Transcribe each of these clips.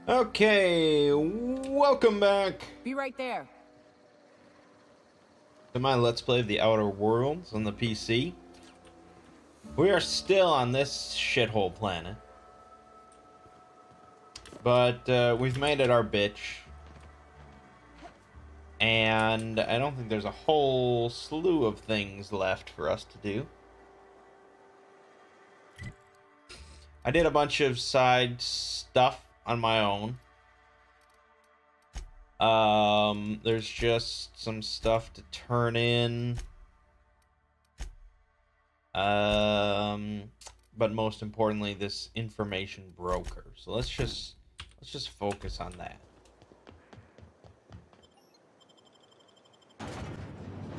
Okay, welcome back Be right there. to my Let's Play of the Outer Worlds on the PC. We are still on this shithole planet, but we've made it our bitch, and I don't think there's a whole slew of things left for us to do. I did a bunch of side stuff on my own. There's just some stuff to turn in. But most importantly, this information broker. So let's just focus on that.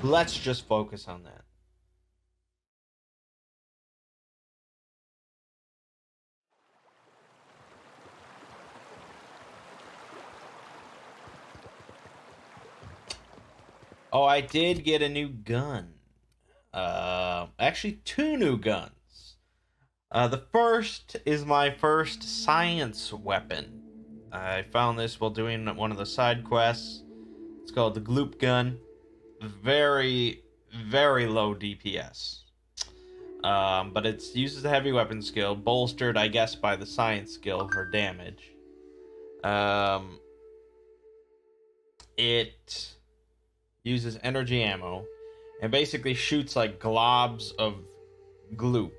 Let's just focus on that. Oh, I did get a new gun. Actually, two new guns. The first is my first science weapon. I found this while doing one of the side quests. It's called the Gloop gun. Very, very low DPS. But it uses the heavy weapon skill, bolstered, I guess, by the science skill for damage. It uses energy ammo and basically shoots like globs of gloop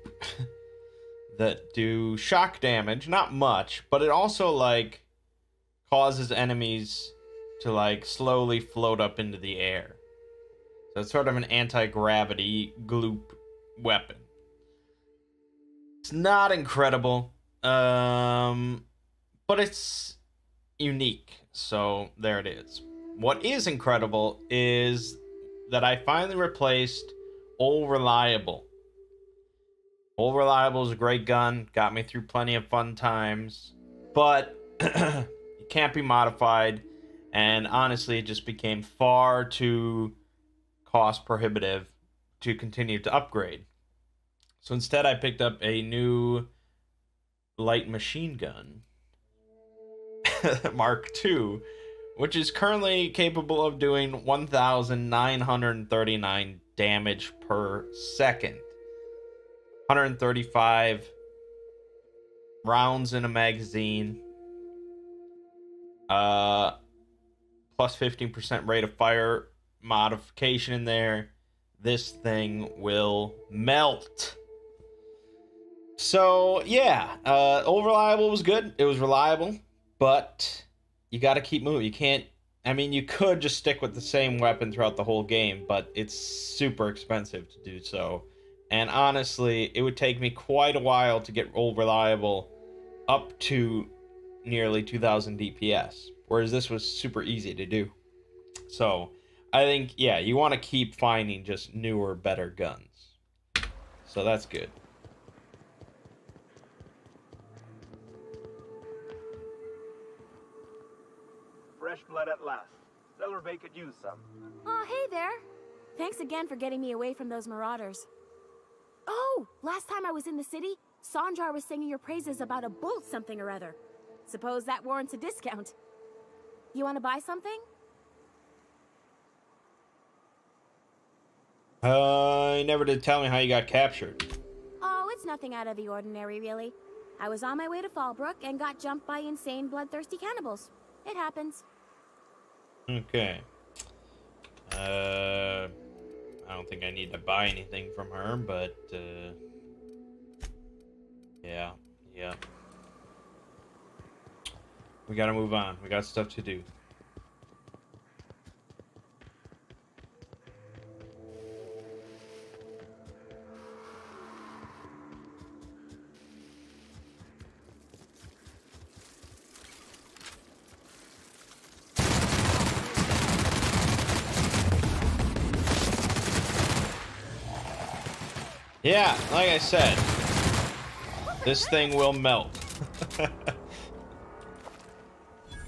that do shock damage, not much, but it also like causes enemies to like slowly float up into the air. So it's sort of an anti-gravity gloop weapon. It's not incredible, but it's unique, so there it is. What is incredible is that I finally replaced Old Reliable. Old Reliable is a great gun, got me through plenty of fun times, but it can't be modified, and honestly, it just became far too cost prohibitive to continue to upgrade. So instead, I picked up a new light machine gun, Mark II, which is currently capable of doing 1,939 damage per second. 135 rounds in a magazine. Plus 15% rate of fire modification in there. This thing will melt. So, yeah. Old Reliable was good. It was reliable, but you got to keep moving. You can't, I mean, you could just stick with the same weapon throughout the whole game, but it's super expensive to do so. And honestly, it would take me quite a while to get Old Reliable up to nearly 2,000 DPS, whereas this was super easy to do. So, I think, yeah, you want to keep finding just newer, better guns. So that's good. Fresh blood at last. Celerbay could use some. Oh, hey there. Thanks again for getting me away from those marauders. Oh, last time I was in the city, Sandrar was singing your praises about a bolt something or other. Suppose that warrants a discount. You want to buy something? You never did tell me how you got captured. Oh, it's nothing out of the ordinary, really. I was on my way to Fallbrook and got jumped by insane, bloodthirsty cannibals. It happens. Okay. I don't think I need to buy anything from her, but, yeah. We gotta move on. We got stuff to do. Yeah, like I said, this thing will melt.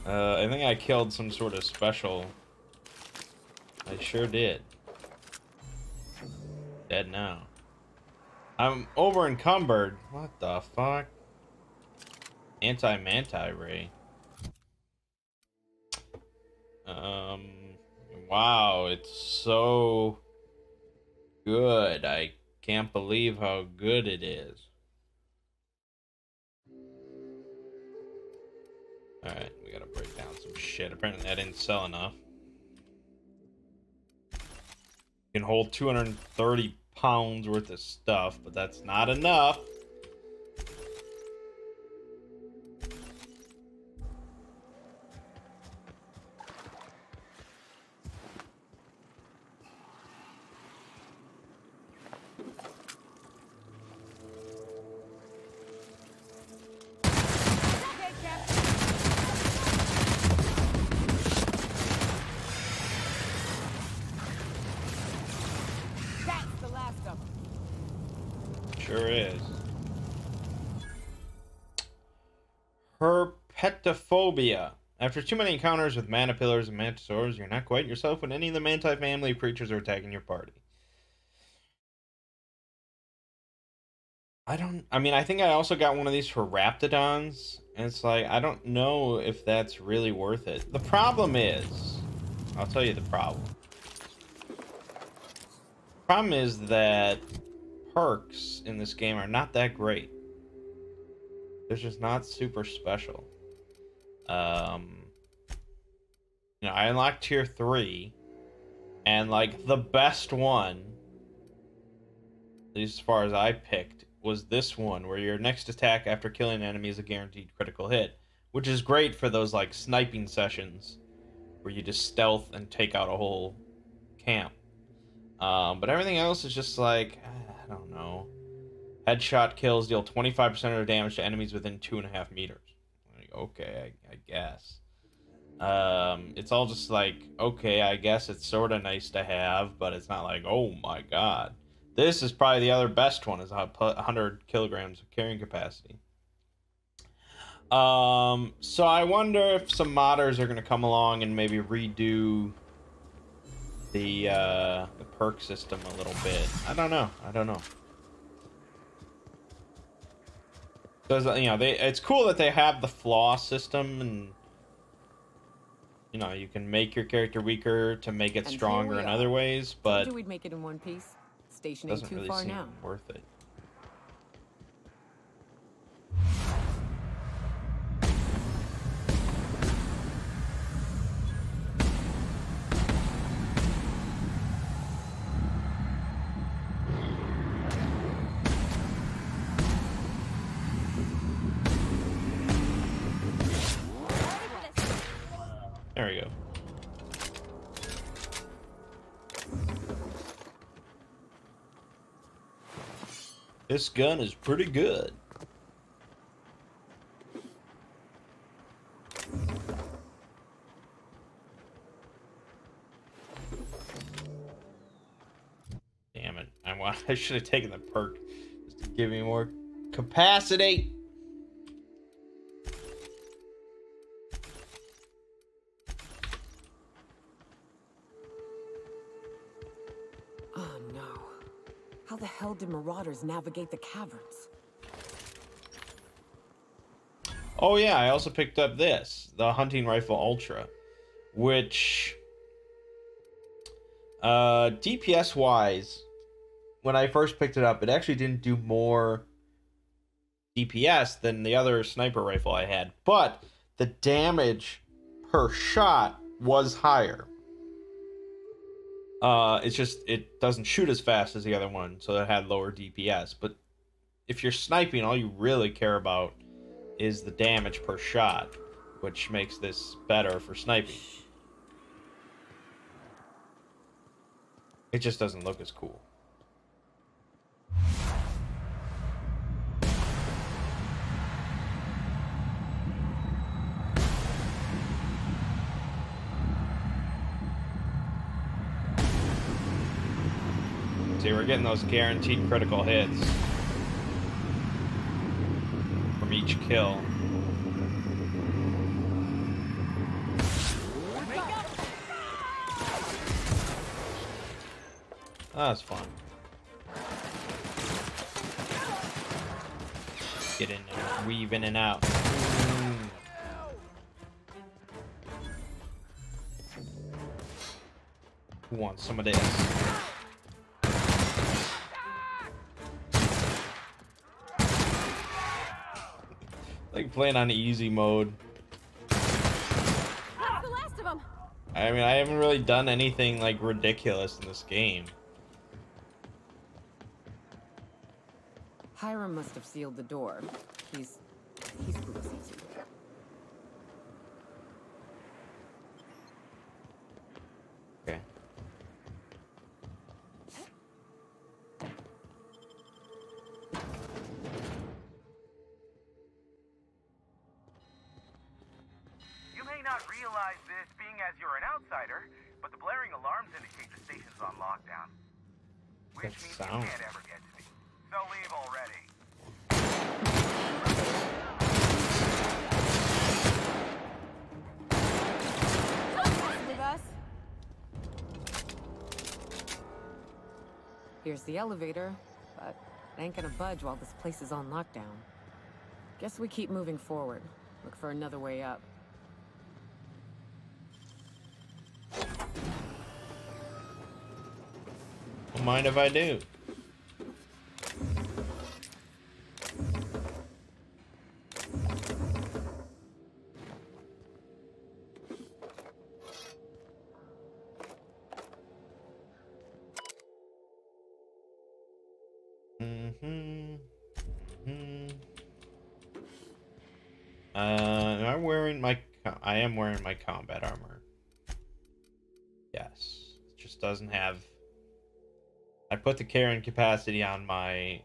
I think I killed some sort of special. I sure did. Dead now. I'm over encumbered. What the fuck? Anti-Manti Ray. Wow, it's so good. I can't believe how good it is. Alright, we gotta break down some shit. Apparently I didn't sell enough. You can hold 230 pounds worth of stuff, but that's not enough. Sure is. Herpetophobia. After too many encounters with mana pillars and mantisaurs, you're not quite yourself when any of the manti family of creatures are attacking your party. I mean, I think I also got one of these for Raptidons, and it's like, I don't know if that's really worth it. The problem is, I'll tell you the problem. Problem is that perks in this game are not that great. They're just not super special. You know, I unlocked tier 3, and like the best one, at least as far as I picked, was this one, where your next attack after killing an enemy is a guaranteed critical hit, which is great for those like sniping sessions where you just stealth and take out a whole camp. But everything else is just like, I don't know. Headshot kills deal 25% of their damage to enemies within 2.5 meters. Like, okay, I guess. It's all just like, okay, I guess it's sort of nice to have, but it's not like, oh my god. This is probably the other best one, is 100 kilograms of carrying capacity. So I wonder if some modders are going to come along and maybe redo the perk system a little bit. I don't know. Because, you know, it's cool that they have the flaw system, and you know, you can make your character weaker to make it stronger in other ways, but we'd make it in one piece. Station doesn't ain't too really far seem now. worth it. There we go. This gun is pretty good. Damn it. I should have taken the perk just to give me more capacity. Oh no. How the hell did marauders navigate the caverns? Oh yeah, I also picked up this, the hunting rifle ultra, which DPS wise, when I first picked it up, it actually didn't do more DPS than the other sniper rifle I had, but the damage per shot was higher. It's just, it doesn't shoot as fast as the other one, so it had lower DPS. But if you're sniping, all you really care about is the damage per shot, which makes this better for sniping. It just doesn't look as cool. See, we're getting those guaranteed critical hits from each kill. Oh, that's fun. Get in and weave in and out. Who wants some of this? Like playing on easy mode. That's the last of them. I mean, I haven't really done anything like ridiculous in this game. Hiram must have sealed the door. He's spooks easy. Okay. You may not realize this being as you're an outsider, but the blaring alarms indicate the station's on lockdown. Which That means sound. you can't ever get to me. So leave already. With us. Here's the elevator, but it ain't gonna budge while this place is on lockdown. Guess we keep moving forward. Look for another way up. Don't mind if I do. Am I wearing my? I am wearing my combat armor. Yes, it just doesn't have. I put the carrying capacity on my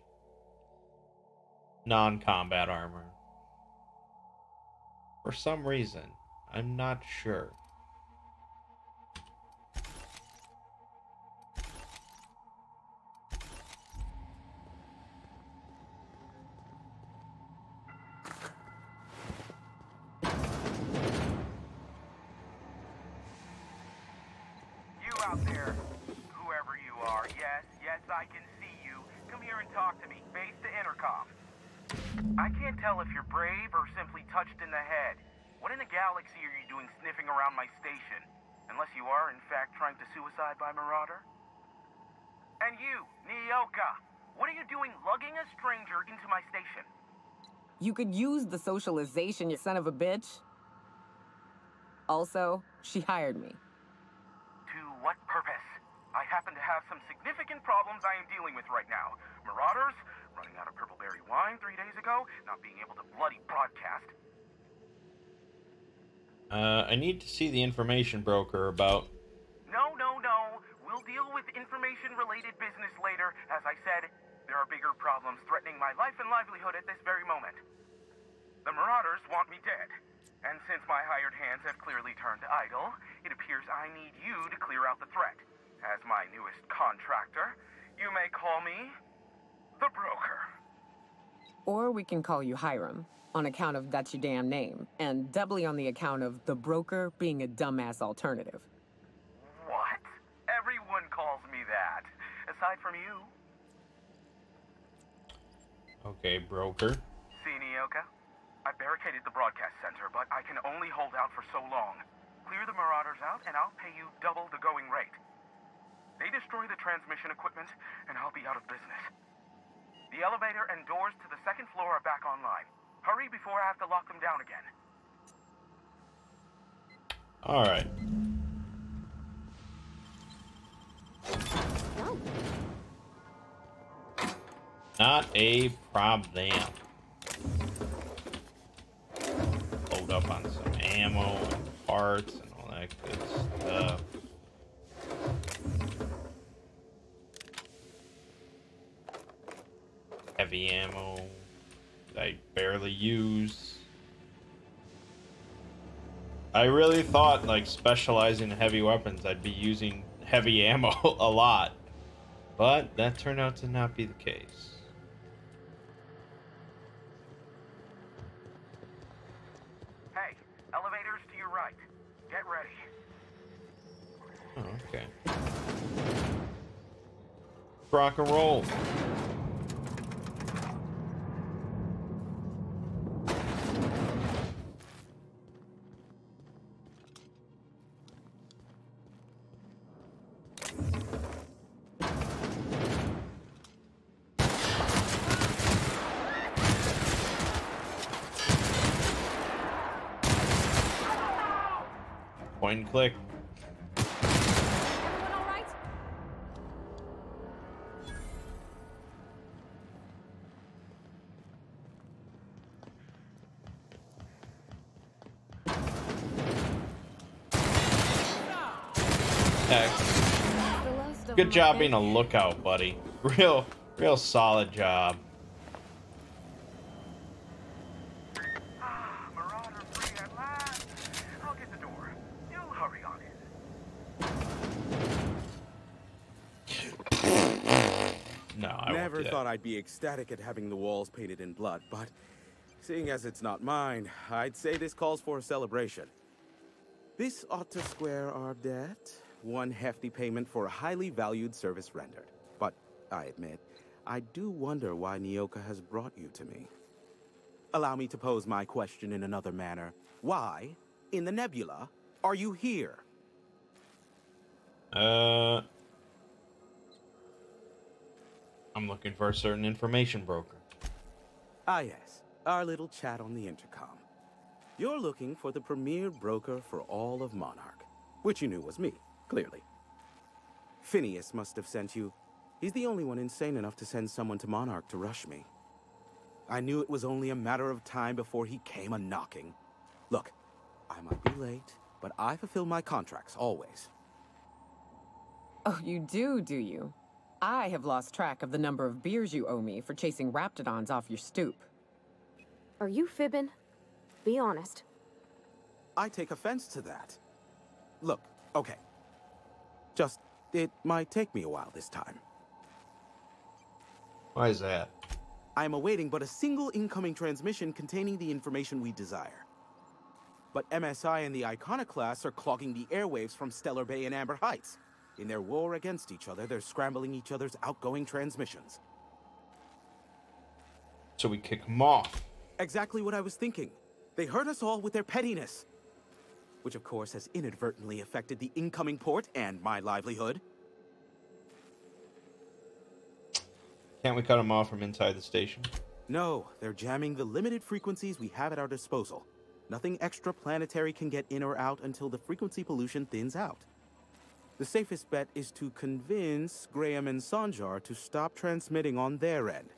non-combat armor. For some reason, I'm not sure. You out there, whoever you are, yes, I can see you. Come here and talk to me, base to intercom. I can't tell if you're brave or simply touched in the head. What in the galaxy are you doing sniffing around my station? Unless you are, in fact, trying to suicide by Marauder? And you, Nyoka, what are you doing lugging a stranger into my station? You could use the socialization, you son of a bitch. Also, she hired me. To what purpose? I happen to have some significant problems I am dealing with right now. Marauders, running out of purple berry wine 3 days ago, not being able to bloody broadcast. I need to see the information broker about. No. We'll deal with information-related business later. As I said, there are bigger problems threatening my life and livelihood at this very moment. The Marauders want me dead. And since my hired hands have clearly turned idle, it appears I need you to clear out the threat. As my newest contractor, you may call me the Broker. Or we can call you Hiram, on account of that's your damn name, and doubly on the account of the Broker being a dumbass alternative. What? Everyone calls me that. Aside from you. Okay, broker. See, Nyoka? I barricaded the broadcast center, but I can only hold out for so long. Clear the Marauders out, and I'll pay you double the going rate. They destroy the transmission equipment, and I'll be out of business. The elevator and doors to the second floor are back online. Hurry before I have to lock them down again. All right. Not a problem. Load up on some ammo and parts and all that good stuff. Heavy ammo that I barely use. I really thought, like, specializing in heavy weapons, I'd be using heavy ammo a lot. But that turned out to not be the case. Hey, elevators to your right. Get ready. Oh, okay. Rock and roll. Point and click. Everyone all right? Okay. The last of Good them job are being a dead. lookout, buddy. Real solid job. Marauder free at last. I'll get the door. You hurry on in. No, I won't Never do that. thought I'd be ecstatic at having the walls painted in blood, but seeing as it's not mine, I'd say this calls for a celebration. This ought to square our debt. One hefty payment for a highly valued service rendered. But I admit, I do wonder why Nyoka has brought you to me. Allow me to pose my question in another manner. Why, in the nebula, are you here? I'm looking for a certain information broker. Ah yes, our little chat on the intercom. You're looking for the premier broker for all of Monarch, which you knew was me, clearly. Phineas must have sent you. He's the only one insane enough to send someone to Monarch to rush me. I knew it was only a matter of time before he came a-knocking. Look, I might be late, but I fulfill my contracts, always. Oh, you do you? I have lost track of the number of beers you owe me for chasing raptidons off your stoop. Are you fibbing? Be honest. I take offense to that. Look, okay. Just, it might take me a while this time. Why is that? I am awaiting but a single incoming transmission containing the information we desire. But MSI and the Iconoclasts are clogging the airwaves from Stellar Bay and Amber Heights. In their war against each other, they're scrambling each other's outgoing transmissions. So we kick them off. Exactly what I was thinking. They hurt us all with their pettiness. Which of course has inadvertently affected the incoming port and my livelihood. Can't we cut them off from inside the station? No, they're jamming the limited frequencies we have at our disposal. Nothing extraplanetary can get in or out until the frequency pollution thins out. The safest bet is to convince Graham and Sanjar to stop transmitting on their end.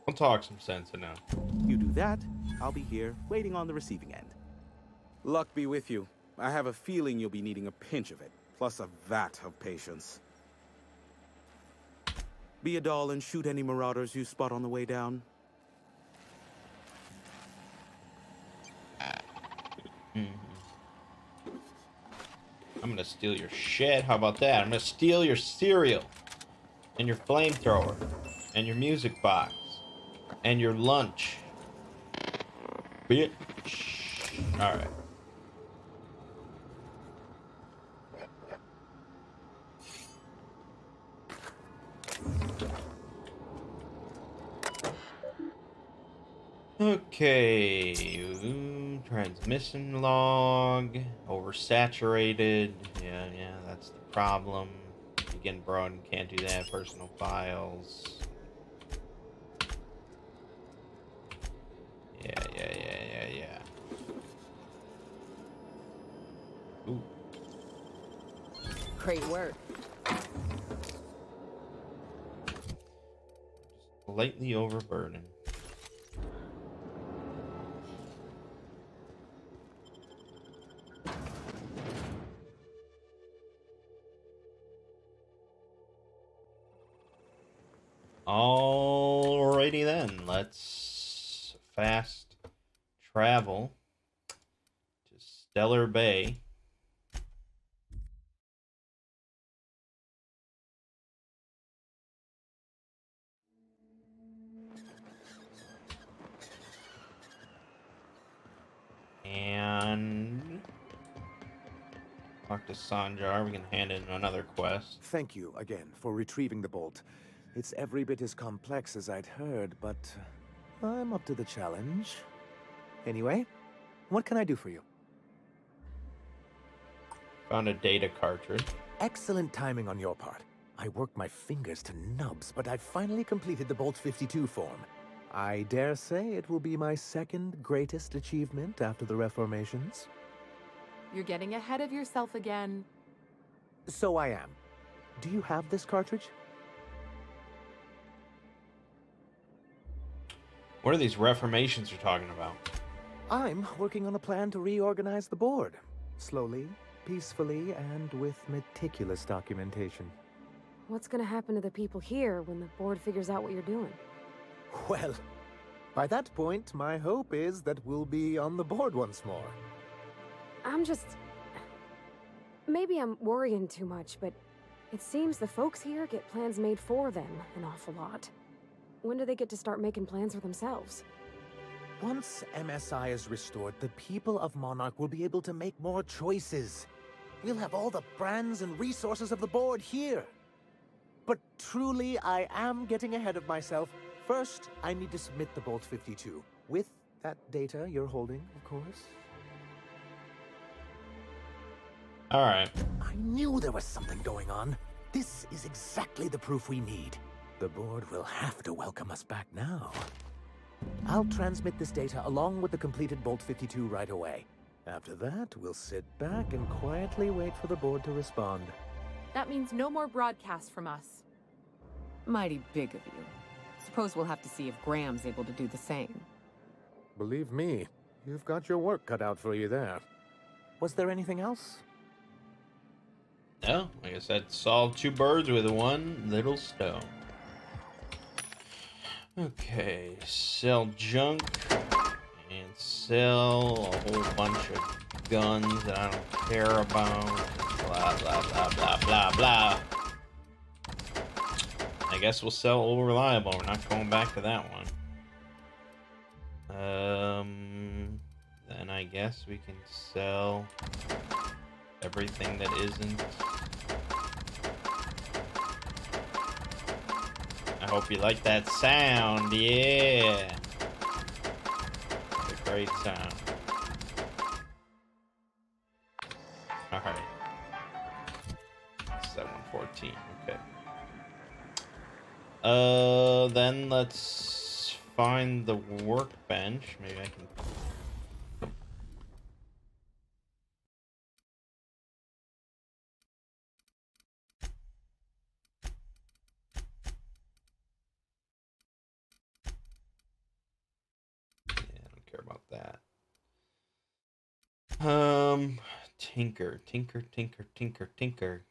I'll talk some sense now. You do that, I'll be here, waiting on the receiving end. Luck be with you. I have a feeling you'll be needing a pinch of it, plus a vat of patience. Be a doll and shoot any marauders you spot on the way down. I'm gonna steal your shit. How about that? I'm gonna steal your cereal, and your flamethrower, and your music box, and your lunch. Bitch. All right. Okay, transmission log, oversaturated. Yeah, that's the problem. Begin broad, can't do that. Personal files. Yeah. Ooh. Great work. Slightly overburdened. Alrighty then, let's fast travel to Stellar Bay. And talk to Sanjar. We can hand in another quest. Thank you again for retrieving the bolt. It's every bit as complex as I'd heard, but I'm up to the challenge. Anyway, what can I do for you? Found a data cartridge. Excellent timing on your part. I worked my fingers to nubs, but I finally completed the Bolt 52 form. I dare say it will be my second greatest achievement after the Reformations. You're getting ahead of yourself again. So I am. Do you have this cartridge? What are these reformations you're talking about? I'm working on a plan to reorganize the board. Slowly, peacefully, and with meticulous documentation. What's gonna happen to the people here when the board figures out what you're doing? Well, by that point, my hope is that we'll be on the board once more. I'm just... Maybe I'm worrying too much, but it seems the folks here get plans made for them an awful lot. When do they get to start making plans for themselves? Once MSI is restored, the people of Monarch will be able to make more choices. We'll have all the brands and resources of the board here. But truly, I am getting ahead of myself. First, I need to submit the Bolt 52. With that data you're holding, of course. Alright. I knew there was something going on. This is exactly the proof we need. The board will have to welcome us back now. I'll transmit this data along with the completed Bolt 52 right away. After that, we'll sit back and quietly wait for the board to respond. That means no more broadcasts from us. Mighty big of you. Suppose we'll have to see if Graham's able to do the same. Believe me, you've got your work cut out for you there. Was there anything else? No, I guess I'd solve two birds with one little stone. Okay, sell junk and sell a whole bunch of guns that I don't care about. Blah, blah, blah, blah, blah, blah. I guess we'll sell Old Reliable. We're not going back to that one. Then I guess we can sell everything that isn't. I hope you like that sound. Yeah. It's a great sound. Alright. 714. Okay. Then let's find the workbench. Maybe I can. Tinker.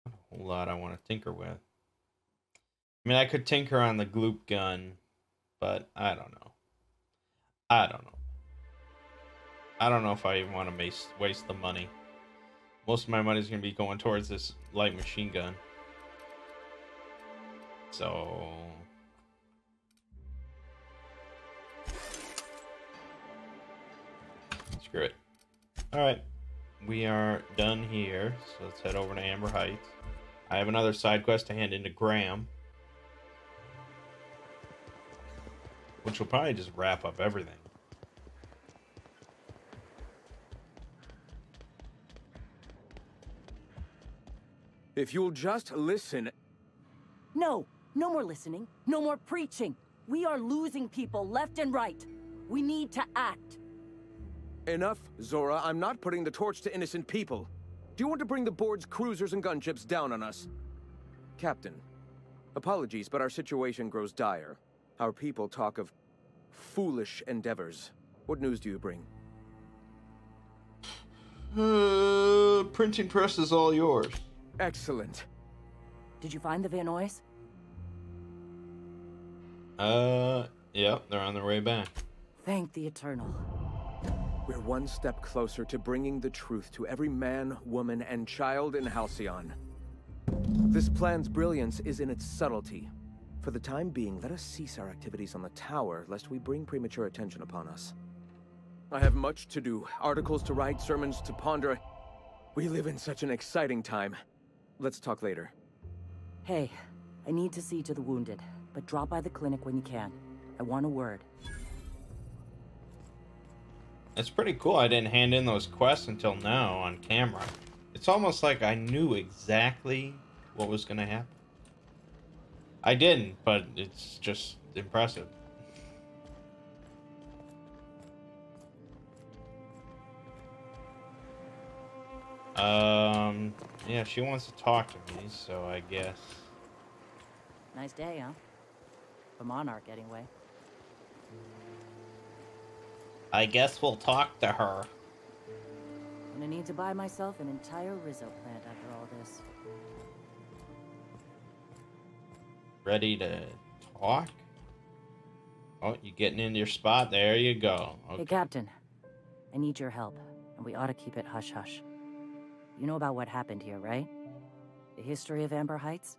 Not a whole lot I want to tinker with. I mean, I could tinker on the gloop gun, but I don't know. I don't know if I even want to waste the money. Most of my money is going to be going towards this light machine gun. So... screw it. Alright. We are done here. So let's head over to Amber Heights. I have another side quest to hand in to Graham. Which will probably just wrap up everything. If you'll just listen... No more listening. No more preaching. We are losing people left and right. We need to act. Enough, Zora. I'm not putting the torch to innocent people. Do you want to bring the board's cruisers and gunships down on us? Captain, apologies, but our situation grows dire. Our people talk of foolish endeavors. What news do you bring? Printing press is all yours. Excellent. Did you find the Vanoys? Yeah, they're on their way back. Thank the Eternal. We're one step closer to bringing the truth to every man, woman, and child in Halcyon. This plan's brilliance is in its subtlety. For the time being, let us cease our activities on the tower, lest we bring premature attention upon us. I have much to do, articles to write, sermons to ponder. We live in such an exciting time. Let's talk later. Hey, I need to see to the wounded, but drop by the clinic when you can. I want a word. It's pretty cool I didn't hand in those quests until now on camera. It's almost like I knew exactly what was going to happen. I didn't, but it's just impressive. Yeah, she wants to talk to me, so I guess. Nice day, huh? For Monarch, anyway. I guess we'll talk to her. I'm gonna need to buy myself an entire Rizzo plant after all this. Ready to talk? Oh, you getting in your spot? There you go. Okay. Hey, Captain. I need your help, and we ought to keep it hush-hush. You know about what happened here, right? The history of Amber Heights?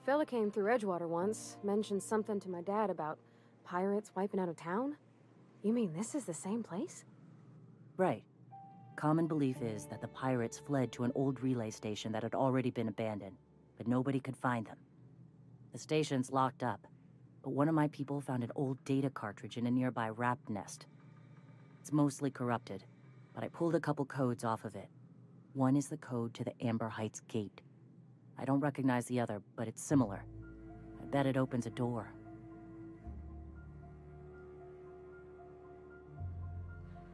Fella came through Edgewater once, mentioned something to my dad about pirates wiping out a town. You mean this is the same place? Right. Common belief is that the pirates fled to an old relay station that had already been abandoned, but nobody could find them. The station's locked up, but one of my people found an old data cartridge in a nearby raft nest. It's mostly corrupted, but I pulled a couple codes off of it. One is the code to the Amber Heights gate. I don't recognize the other, but it's similar. I bet it opens a door.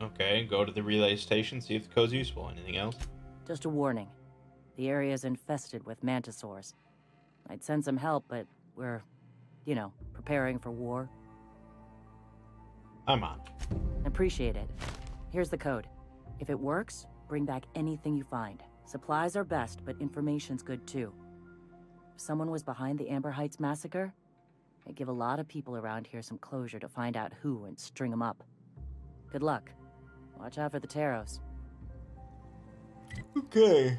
Okay, go to the relay station, see if the code's useful. Anything else? Just a warning. The area is infested with mantisaurs. I'd send some help, but we're, you know, preparing for war. I'm on. Appreciate it. Here's the code. If it works, bring back anything you find. Supplies are best, but information's good too. If someone was behind the Amber Heights massacre, it'd give a lot of people around here some closure to find out who and string them up. Good luck. Watch out for the Taros. Okay.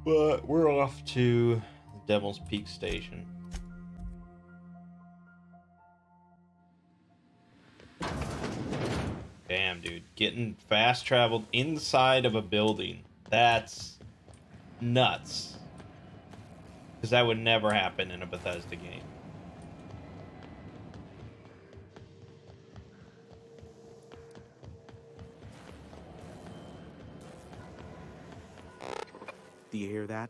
But we're off to the Devil's Peak Station. Damn, dude. Getting fast traveled inside of a building. That's nuts. Because that would never happen in a Bethesda game. Do you hear that?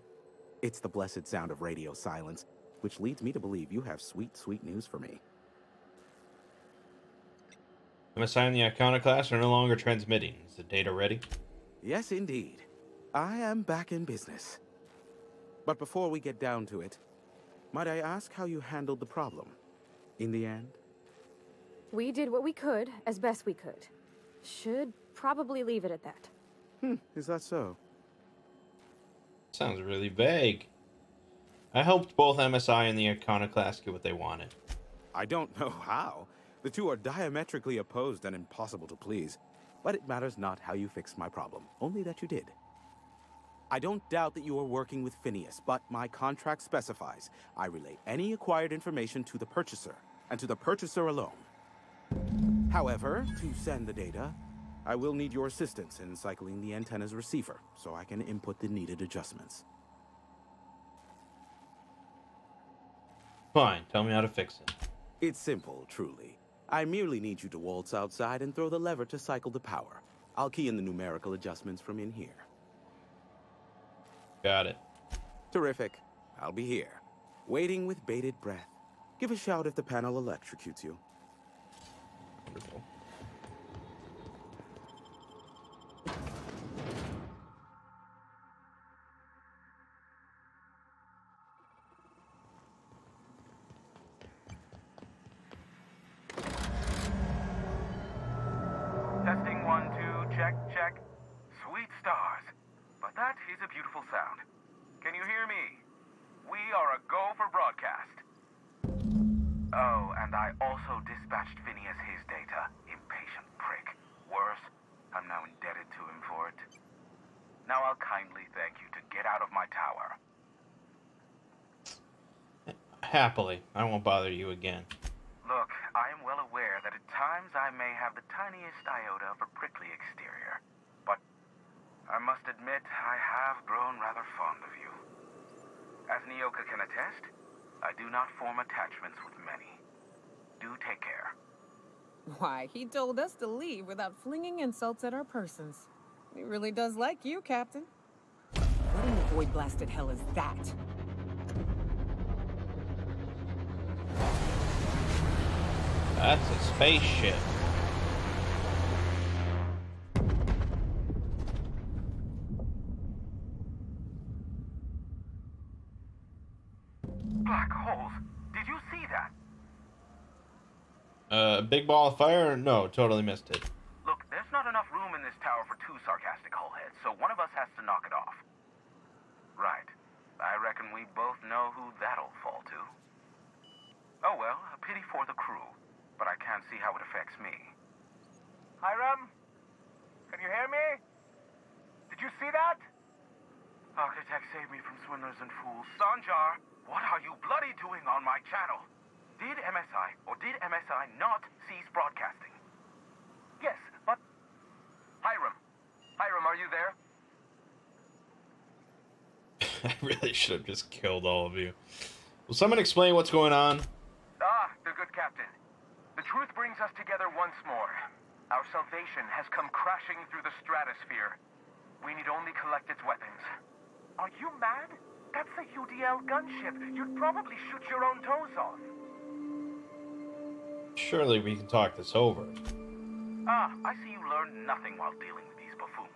It's the blessed sound of radio silence, which leads me to believe you have sweet, sweet news for me. MSI and the Iconoclast are no longer transmitting. Is the data ready? Yes, indeed. I am back in business. But before we get down to it, might I ask how you handled the problem? In the end? We did what we could, as best we could. Should probably leave it at that. Is that so? Sounds really vague. I hoped both MSI and the Iconoclast get what they wanted. I don't know how. The two are diametrically opposed and impossible to please. But it matters not how you fixed my problem, only that you did. I don't doubt that you are working with Phineas, but my contract specifies I relay any acquired information to the purchaser, and to the purchaser alone. However, to send the data, I will need your assistance in cycling the antenna's receiver, so I can input the needed adjustments. Fine, tell me how to fix it. It's simple, truly. I merely need you to waltz outside and throw the lever to cycle the power. I'll key in the numerical adjustments from in here. Got it. Terrific. I'll be here, waiting with bated breath. Give a shout if the panel electrocutes you. Wonderful. Testing 1, 2, check, check. Sweet stars. But that is a beautiful sound. Can you hear me? We are a go for broadcast. Oh, and I also dispatched Phineas his data. Impatient prick. Worse, I'm now indebted to him for it. Now I'll kindly thank you to get out of my tower. Happily. I won't bother you again. Look, I am well aware that at times I may have the tiniest iota of a prickly exterior. But I must admit I have grown rather fond of you. As Nyoka can attest, I do not form attachments with many. Do take care. Why, he told us to leave without flinging insults at our persons. He really does like you, Captain. What in the void-blasted hell is that? That's a spaceship. Big ball of fire? No, totally missed it. Look, there's not enough room in this tower for two sarcastic hullheads, so one of us has to knock it off. Right. I reckon we both know who that'll fall to. Oh well, a pity for the crew, but I can't see how it affects me. Hiram? Can you hear me? Did you see that? Architect, save me from swindlers and fools. Sanjar, what are you bloody doing on my channel? Did MSI or did MSI not cease broadcasting? Yes, but... Hiram. Hiram, are you there? I really should have just killed all of you. Will someone explain what's going on? Ah, the good captain. The truth brings us together once more. Our salvation has come crashing through the stratosphere. We need only collect its weapons. Are you mad? That's a UDL gunship. You'd probably shoot your own toes off. Surely we can talk this over. Ah, I see you learned nothing while dealing with these buffoons.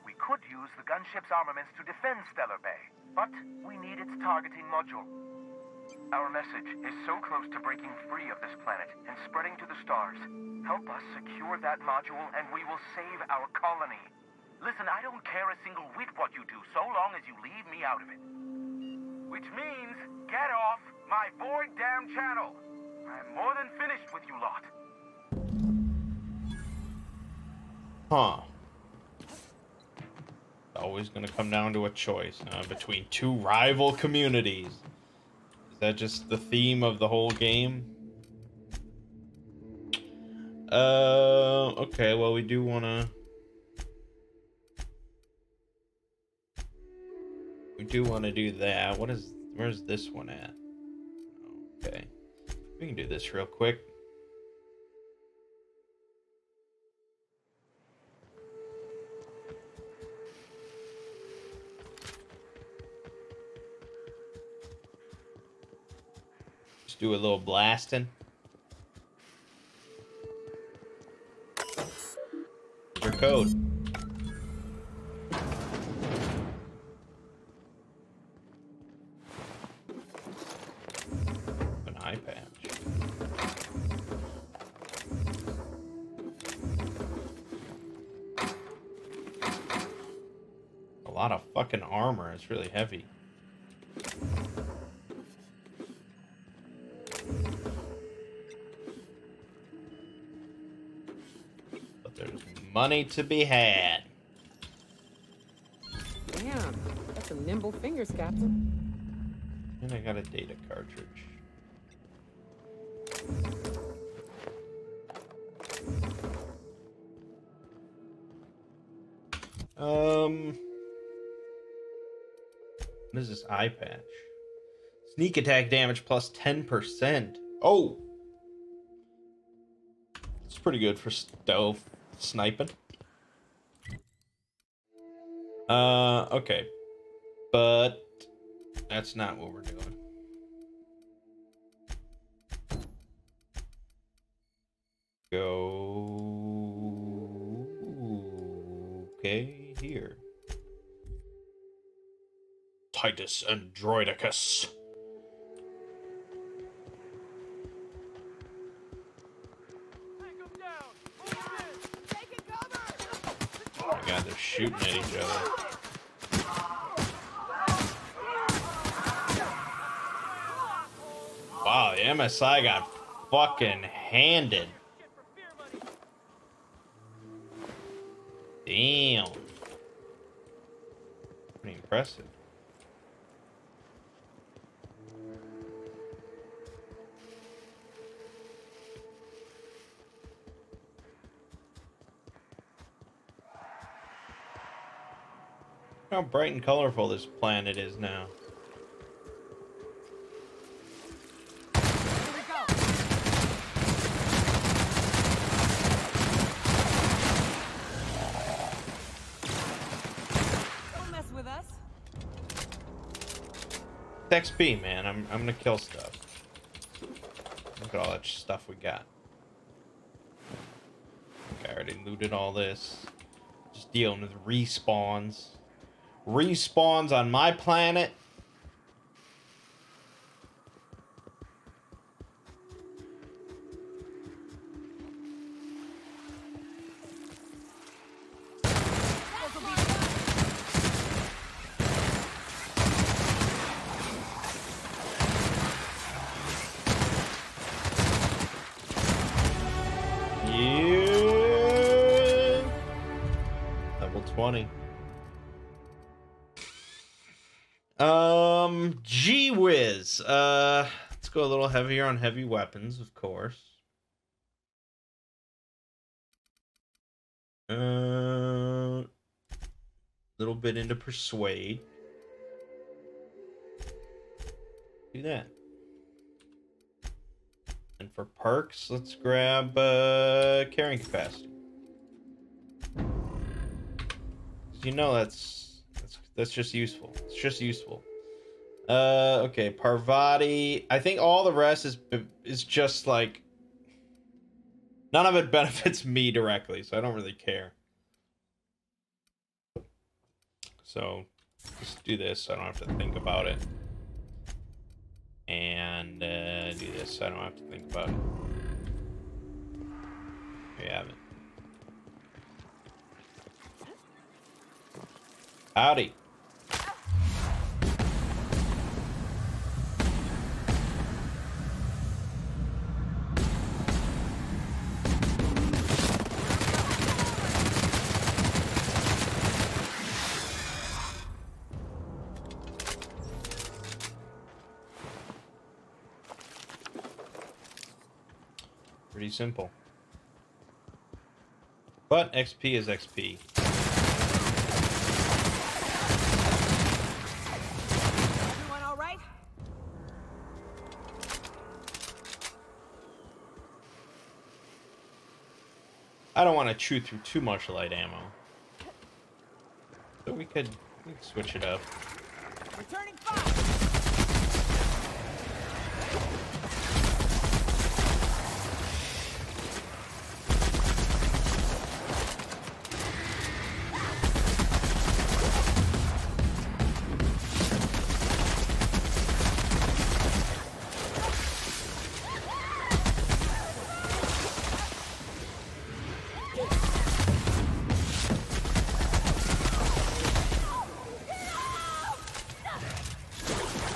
We could use the gunship's armaments to defend Stellar Bay, but we need its targeting module. Our message is so close to breaking free of this planet and spreading to the stars. Help us secure that module and we will save our colony. Listen, I don't care a single whit what you do, so long as you leave me out of it. Which means, get off my void damn channel. I'm more than finished with you lot. Huh. Always gonna come down to a choice between two rival communities. Is that just the theme of the whole game? Okay, well, we do wanna... We do want to do that. Where's this one at? Okay. We can do this real quick. Just do a little blasting. Here's your code. A lot of fucking armor. It's really heavy. But there's money to be had. Damn, that's some nimble fingers, Captain. And I got a data cartridge. What is this eye patch? Sneak attack damage plus 10%. Oh! It's pretty good for stealth sniping. Okay. But that's not what we're doing. Go... Okay, here. Titus Androidicus. Oh my god, they're shooting at each other. Wow, the MSI got fucking handed. Damn. Pretty impressive. How bright and colorful this planet is now. Don't mess with us. It's XP, man. I'm gonna kill stuff. Look at all that stuff we got. Okay, I already looted all this. Just dealing with respawns. Respawns on my planet. 20. Gee whiz. Let's go a little heavier on heavy weapons, of course. Little bit into persuade. Do that. And for perks, let's grab carrying capacity. You know that's just useful. It's just useful. Okay, Parvati. I think all the rest is just like none of it benefits me directly, so I don't really care. So just do this so I don't have to think about it. And do this so I don't have to think about it. There you have it. Howdy. Pretty simple. But XP is XP. Everyone all right? I don't want to chew through too much light ammo. So we could switch it up. Returning fire!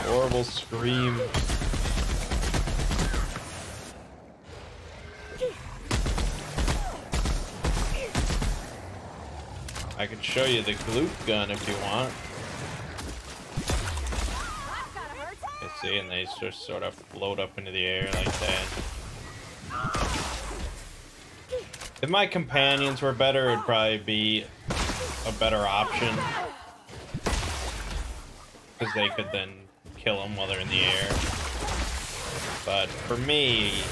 Horrible scream. I can show you the gloop gun if you want. You see, and they just sort of float up into the air like that. If my companions were better, it'd probably be a better option. Because they could then kill them while they're in the air. But for me,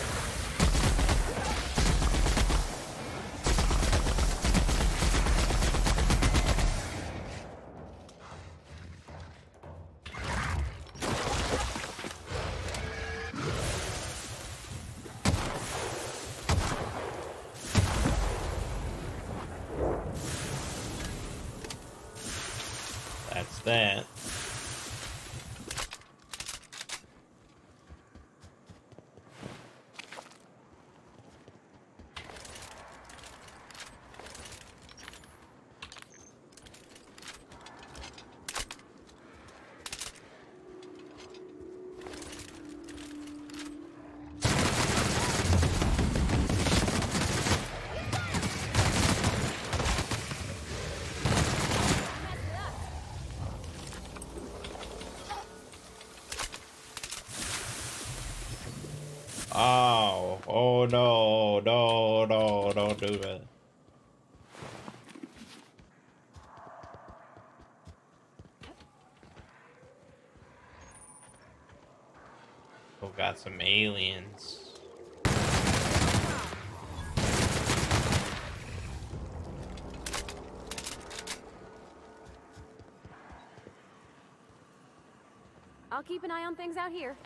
that's that. Oh no, don't do that. Oh, got some aliens. I'll keep an eye on things out here.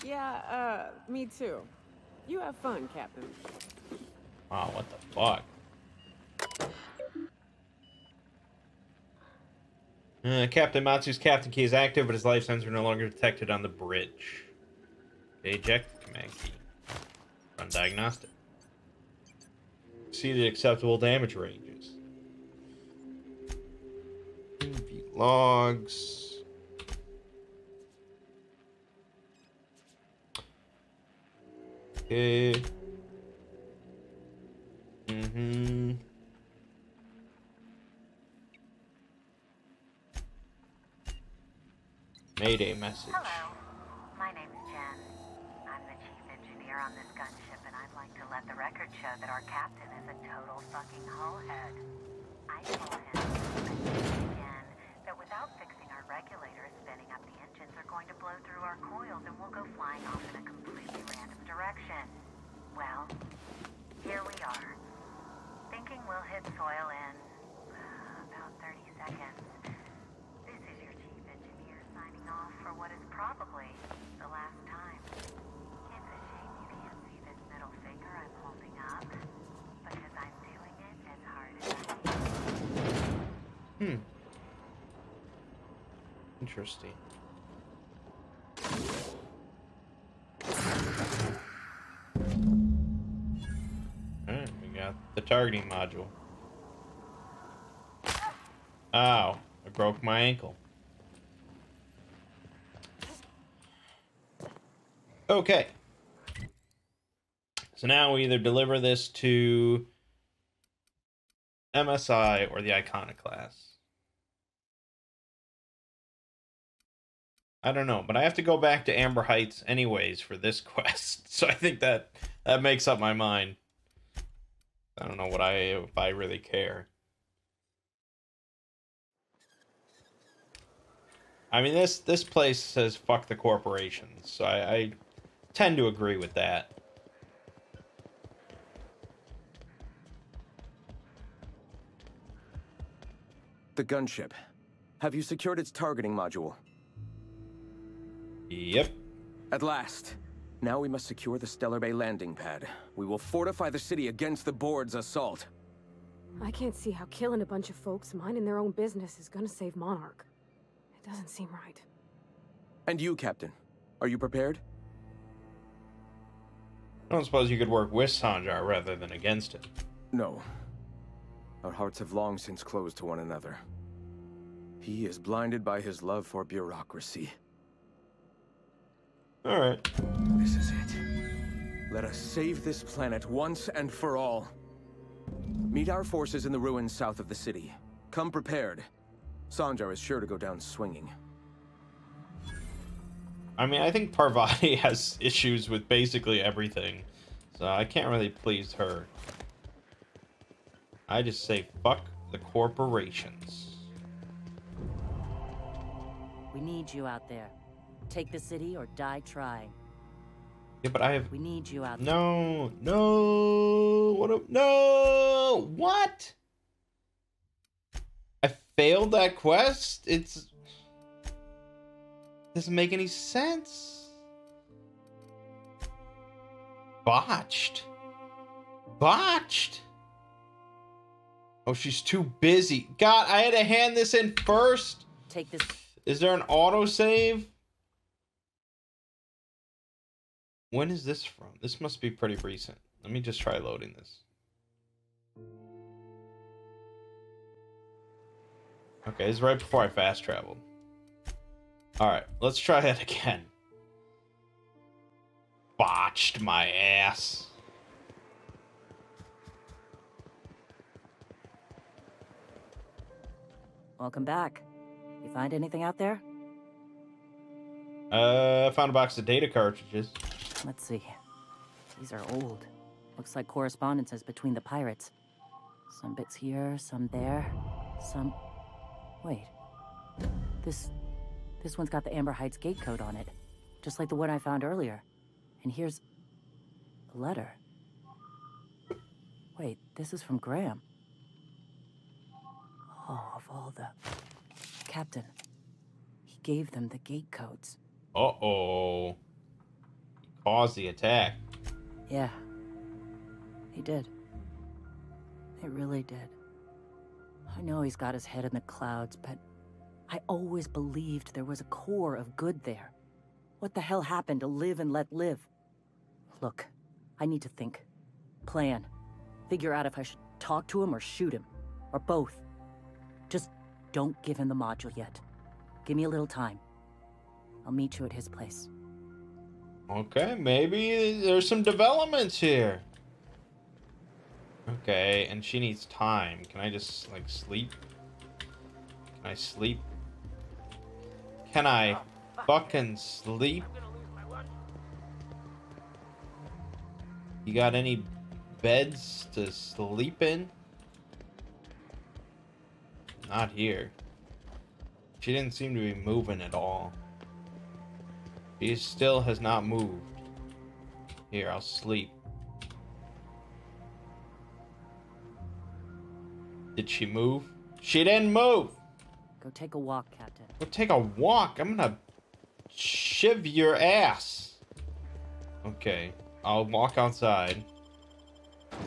Yeah, me too. You have fun, Captain. Wow, what the fuck? Captain Matsu's captain key is active, but his life signs are no longer detected on the bridge. Eject the command key. Run diagnostic. See the acceptable damage ranges. View logs. Okay. Mayday message. Hello, my name's Jen. I'm the chief engineer on this gunship, and I'd like to let the record show that our captain is a total fucking hullhead. I told him again that without fixing our regulators, spinning up the engines are going to blow through our coils and we'll go flying off in a completely random direction. Well, here we are. Thinking we'll hit soil in about 30 seconds. This is your chief engineer signing off for what is probably the last time. It's a shame you can't see this middle finger I'm holding up, because I'm doing it as hard as I can. Interesting. Alright, we got the targeting module. Ow, I broke my ankle. Okay. So now we either deliver this to MSI or the Iconoclast. I don't know, but I have to go back to Amber Heights anyways for this quest. So I think that makes up my mind. I don't know if I really care. I mean, this place says fuck the corporations, so I tend to agree with that. The gunship. Have you secured its targeting module? Yep. At last. Now we must secure the Stellar Bay landing pad. We will fortify the city against the board's assault. I can't see how killing a bunch of folks minding their own business is gonna save Monarch. It doesn't seem right. And you, Captain. Are you prepared? I don't suppose you could work with Sanjar rather than against it. No. Our hearts have long since closed to one another. He is blinded by his love for bureaucracy. Alright. This is it. Let us save this planet once and for all. Meet our forces in the ruins south of the city. Come prepared. Sanjar is sure to go down swinging. I mean, I think Parvati has issues with basically everything, so I can't really please her. I just say fuck the corporations. We need you out there. Take the city or die trying. Yeah, but I have... We need you out there. No! No! What? I failed that quest? It doesn't make any sense. Botched. Oh, she's too busy. God, I had to hand this in first. Take this. Is there an autosave? When is this from? This must be pretty recent. Let me just try loading this. Okay, this is right before I fast traveled. Alright, let's try that again. Botched my ass. Welcome back. You find anything out there? I found a box of data cartridges. Let's see. These are old. Looks like correspondences between the pirates. Some bits here, some there, some... Wait. This one's got the Amber Heights gate code on it. Just like the one I found earlier. And here's... a letter. Wait, this is from Graham. Oh, of all the... Captain. He gave them the gate codes. Uh-oh. He caused the attack. Yeah. He did. He really did. I know he's got his head in the clouds, but I always believed there was a core of good there. What the hell happened to live and let live? Look, I need to think. Plan. Figure out if I should talk to him or shoot him. Or both. Just don't give him the module yet. Give me a little time. I'll meet you at his place. Okay, maybe there's some developments here. Okay, and she needs time. Can I just, like, sleep? Can I sleep? Can I? fucking sleep? You got any beds to sleep in? Not here. She didn't seem to be moving at all. She still has not moved. Here, I'll sleep. Did she move? She didn't move! Go take a walk, Captain. Go take a walk. I'm gonna shiv your ass. Okay, I'll walk outside. And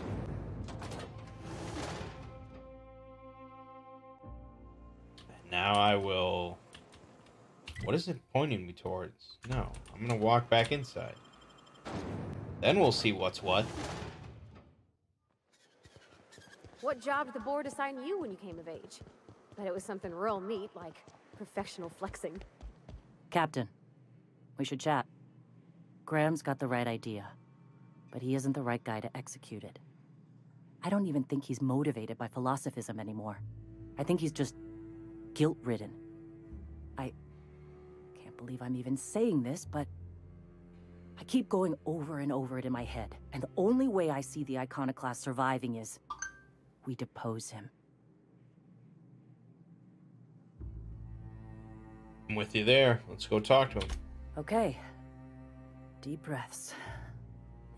now I will... What is it pointing me towards? No, I'm gonna walk back inside. Then we'll see what's what. What job did the board assign you when you came of age? Bet it was something real neat, like professional flexing. Captain, we should chat. Graham's got the right idea, but he isn't the right guy to execute it. I don't even think he's motivated by philosophism anymore. I think he's just guilt-ridden. I can't believe I'm even saying this, but I keep going over and over it in my head, and the only way I see the Iconoclast surviving is we depose him. I'm with you there. Let's go talk to him. Okay. Deep breaths.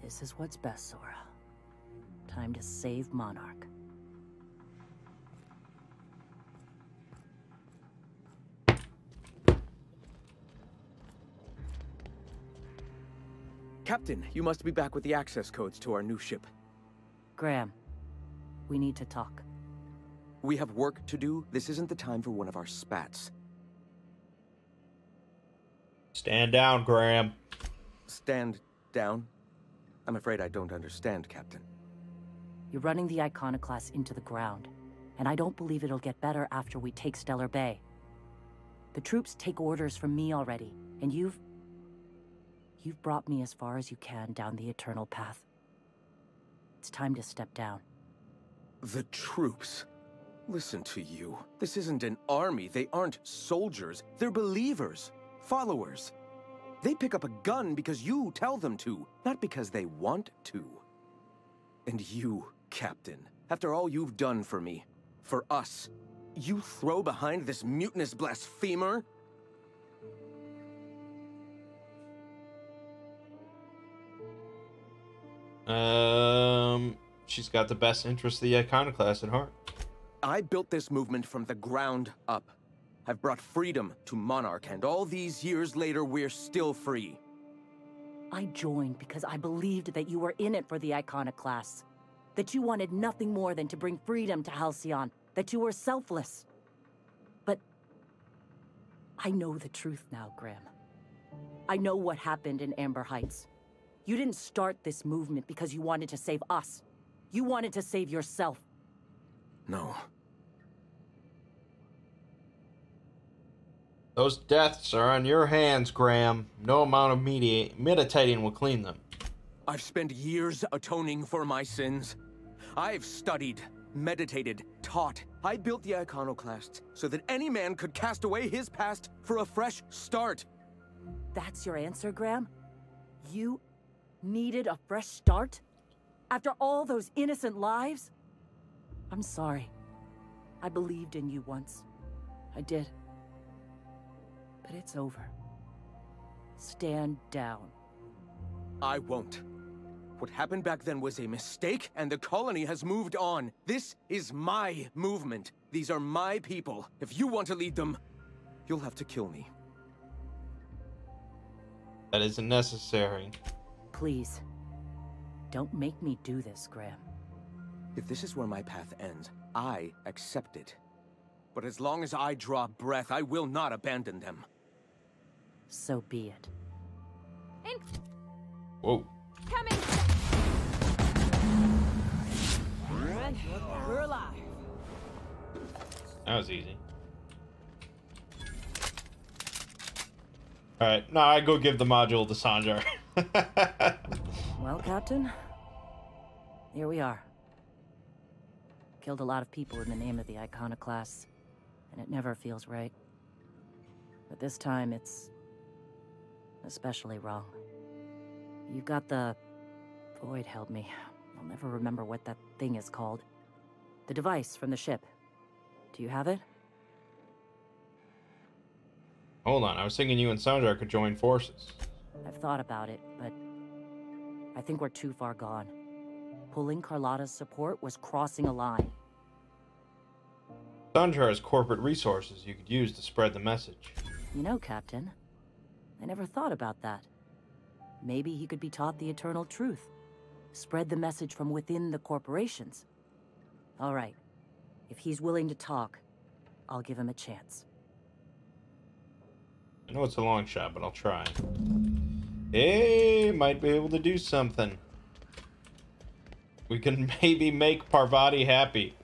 This is what's best, Sora. Time to save Monarch. Captain, you must be back with the access codes to our new ship. Graham, we need to talk. We have work to do. This isn't the time for one of our spats. Stand down, Graham. Stand down? I'm afraid I don't understand, Captain. You're running the Iconoclast into the ground, and I don't believe it'll get better after we take Stellar Bay. The troops take orders from me already, and you've brought me as far as you can down the Eternal Path. It's time to step down. The troops? Listen to you. This isn't an army. They aren't soldiers. They're believers. Followers. They pick up a gun because you tell them to, not because they want to. And you, Captain, after all you've done for me, for us, you throw behind this mutinous blasphemer? She's got the best interest of the Iconoclast at heart. I built this movement from the ground up. I've brought freedom to Monarch, and all these years later, we're still free. I joined because I believed that you were in it for the Iconoclasts. That you wanted nothing more than to bring freedom to Halcyon. That you were selfless. But I know the truth now, Graham. I know what happened in Amber Heights. You didn't start this movement because you wanted to save us. You wanted to save yourself. No. Those deaths are on your hands, Graham. No amount of meditating will clean them. I've spent years atoning for my sins. I've studied, meditated, taught. I built the Iconoclasts so that any man could cast away his past for a fresh start. That's your answer, Graham? You needed a fresh start? After all those innocent lives? I'm sorry. I believed in you once. I did. But it's over. Stand down. I won't. What happened back then was a mistake, and the colony has moved on. This is my movement. These are my people. If you want to lead them, you'll have to kill me. That isn't necessary. Please. Don't make me do this, Graham. If this is where my path ends, I accept it. But as long as I draw breath, I will not abandon them. So be it. Whoa. Coming! We're alive. That was easy. Alright, now I go give the module to Sanjar. Well, Captain, here we are. Killed a lot of people in the name of the Iconoclasts, and it never feels right. But this time, it's especially wrong. You've got the... Void help me. I'll never remember what that thing is called. The device from the ship. Do you have it? Hold on, I was thinking you and Sandra could join forces. I've thought about it, but I think we're too far gone. Pulling Carlotta's support was crossing a line. Sandra has corporate resources you could use to spread the message. You know, Captain, I never thought about that. Maybe he could be taught the eternal truth. Spread the message from within the corporations. All right. If he's willing to talk, I'll give him a chance. I know it's a long shot, but I'll try. Hey, might be able to do something. We can maybe make Parvati happy.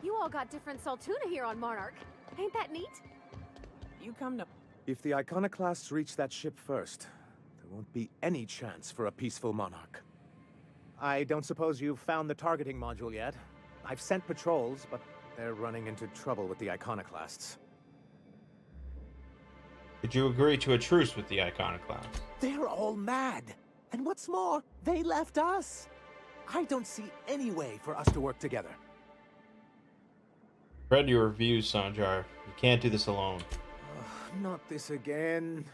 You all got different Saltuna here on Monarch. Ain't that neat? You come to... If the Iconoclasts reach that ship first, there won't be any chance for a peaceful Monarch. I don't suppose you've found the targeting module yet. I've sent patrols, but they're running into trouble with the Iconoclasts. Did you agree to a truce with the Iconoclasts? They're all mad. And what's more, they left us. I don't see any way for us to work together. Read your reviews, Sanjar. You can't do this alone. Not this again.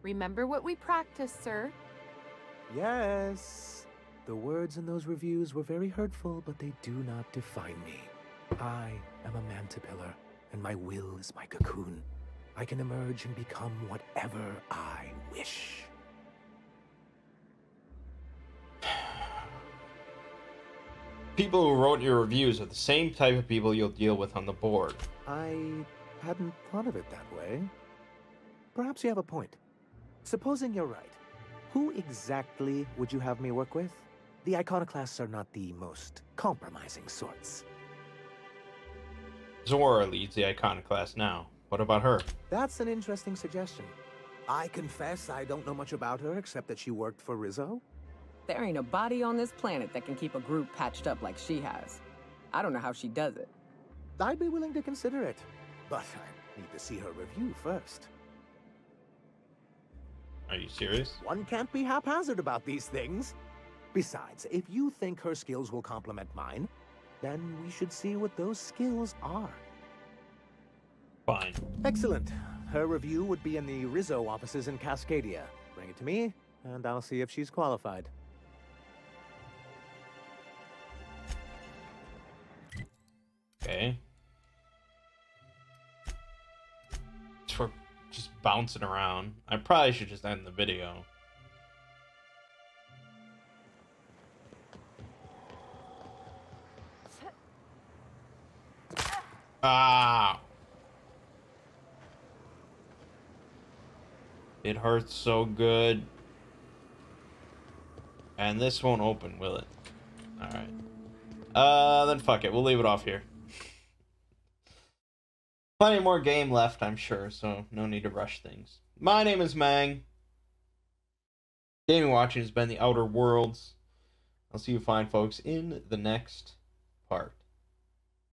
Remember what we practiced, sir. Yes. The words in those reviews were very hurtful, but they do not define me. I am a mantipillar, and my will is my cocoon. I can emerge and become whatever I wish. People who wrote your reviews are the same type of people you'll deal with on the board. I hadn't thought of it that way. Perhaps you have a point. Supposing you're right, who exactly would you have me work with? The Iconoclasts are not the most compromising sorts. Zora leads the Iconoclast now. What about her? That's an interesting suggestion. I confess I don't know much about her except that she worked for Rizzo. There ain't a body on this planet that can keep a group patched up like she has. I don't know how she does it. I'd be willing to consider it, but I need to see her review first. Are you serious? One can't be haphazard about these things. Besides, if you think her skills will complement mine, then we should see what those skills are. Fine. Excellent. Her review would be in the Rizzo offices in Cascadia. Bring it to me, and I'll see if she's qualified. Okay. For just bouncing around. I probably should just end the video. Ah! It hurts so good. And this won't open, will it? Alright. Then fuck it. We'll leave it off here. Plenty more game left, I'm sure, so no need to rush things. My name is Mangg. Gaming watching has been The Outer Worlds. I'll see you fine folks in the next part.